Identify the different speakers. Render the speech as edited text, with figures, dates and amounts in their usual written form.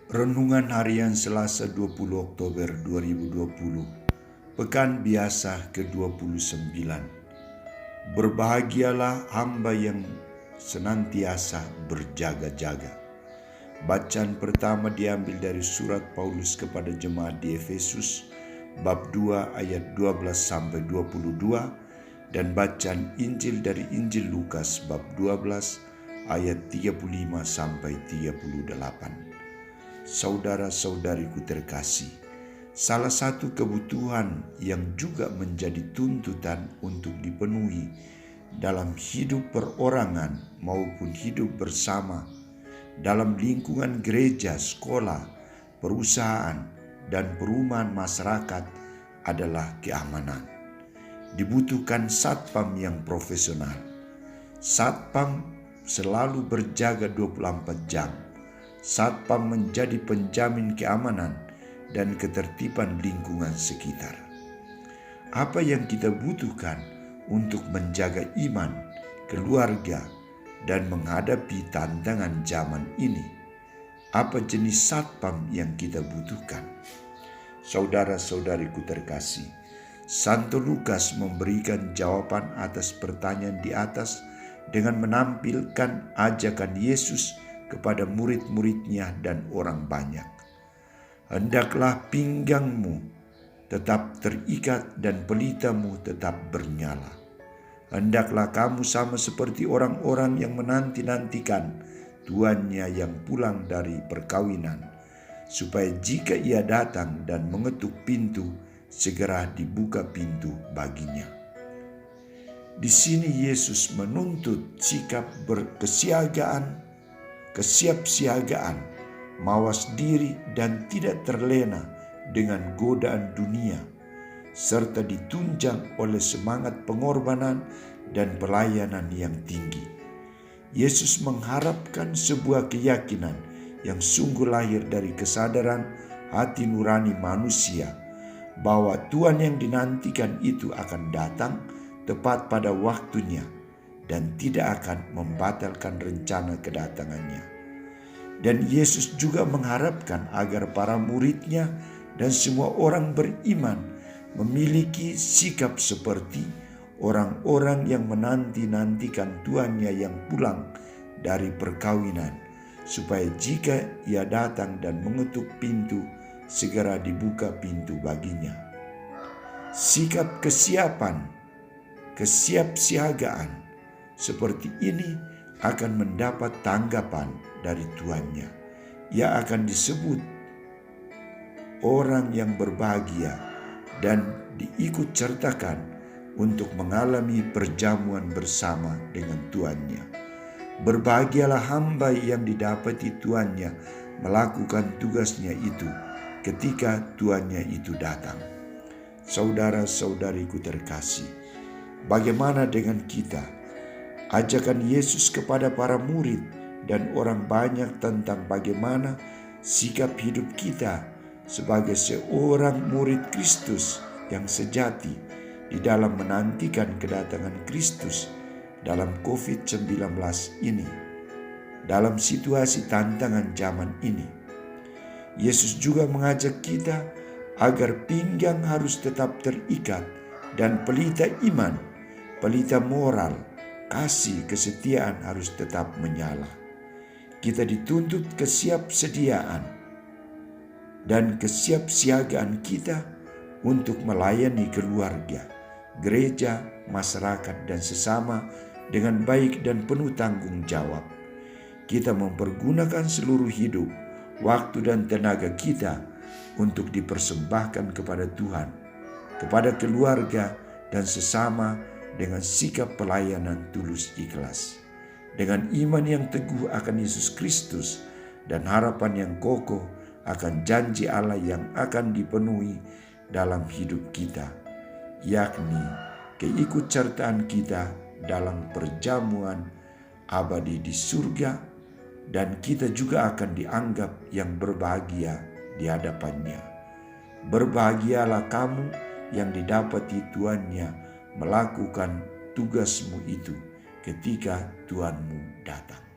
Speaker 1: Renungan Harian Selasa 20 Oktober 2020, Pekan Biasa ke-29. Berbahagialah hamba yang senantiasa berjaga-jaga. Bacaan pertama diambil dari surat Paulus kepada jemaat di Efesus, bab 2 ayat 12-22, dan bacaan Injil dari Injil Lukas, bab 12 ayat 35-38. Saudara-saudariku terkasih, salah satu kebutuhan yang juga menjadi tuntutan untuk dipenuhi dalam hidup perorangan maupun hidup bersama dalam lingkungan gereja, sekolah, perusahaan, dan perumahan masyarakat adalah keamanan. Dibutuhkan satpam yang profesional. Satpam selalu berjaga 24 jam. Satpam menjadi penjamin keamanan dan ketertiban lingkungan sekitar. Apa yang kita butuhkan untuk menjaga iman, keluarga, dan menghadapi tantangan zaman ini? Apa jenis satpam yang kita butuhkan? Saudara-saudariku terkasih, Santo Lukas memberikan jawaban atas pertanyaan di atas dengan menampilkan ajakan Yesus kepada murid-muridnya dan orang banyak. Hendaklah pinggangmu tetap terikat dan pelitamu tetap bernyala. Hendaklah kamu sama seperti orang-orang yang menanti-nantikan tuannya yang pulang dari perkawinan, supaya jika ia datang dan mengetuk pintu, segera dibuka pintu baginya. Di sini Yesus menuntut sikap kesiapsiagaan, mawas diri dan tidak terlena dengan godaan dunia, serta ditunjang oleh semangat pengorbanan dan pelayanan yang tinggi. Yesus mengharapkan sebuah keyakinan yang sungguh lahir dari kesadaran hati nurani manusia bahwa Tuhan yang dinantikan itu akan datang tepat pada waktunya dan tidak akan membatalkan rencana kedatangannya. Dan Yesus juga mengharapkan agar para muridnya dan semua orang beriman memiliki sikap seperti orang-orang yang menanti-nantikan tuannya yang pulang dari perkawinan, supaya jika ia datang dan mengetuk pintu, segera dibuka pintu baginya. Sikap kesiapsiagaan seperti ini akan mendapat tanggapan dari tuannya. Ia akan disebut orang yang berbahagia dan diikut sertakan untuk mengalami perjamuan bersama dengan tuannya. Berbahagialah hamba yang didapati tuannya melakukan tugasnya itu ketika tuannya itu datang. Saudara-saudariku terkasih, bagaimana dengan kita? Ajakan Yesus kepada para murid dan orang banyak tentang bagaimana sikap hidup kita sebagai seorang murid Kristus yang sejati di dalam menantikan kedatangan Kristus dalam COVID-19 ini, dalam situasi tantangan zaman ini. Yesus juga mengajak kita agar pinggang harus tetap terikat dan pelita iman, pelita moral, kasih, kesetiaan harus tetap menyala. Kita dituntut kesiapsediaan dan kesiapsiagaan kita untuk melayani keluarga, gereja, masyarakat, dan sesama dengan baik dan penuh tanggung jawab. Kita mempergunakan seluruh hidup, waktu, dan tenaga kita untuk dipersembahkan kepada Tuhan, kepada keluarga, dan sesama dengan sikap pelayanan tulus ikhlas, dengan iman yang teguh akan Yesus Kristus dan harapan yang kokoh akan janji Allah yang akan dipenuhi dalam hidup kita, yakni keikutsertaan kita dalam perjamuan abadi di surga, dan kita juga akan dianggap yang berbahagia di hadapannya. Berbahagialah kamu yang didapati tuannya melakukan tugasmu itu ketika Tuhanmu datang.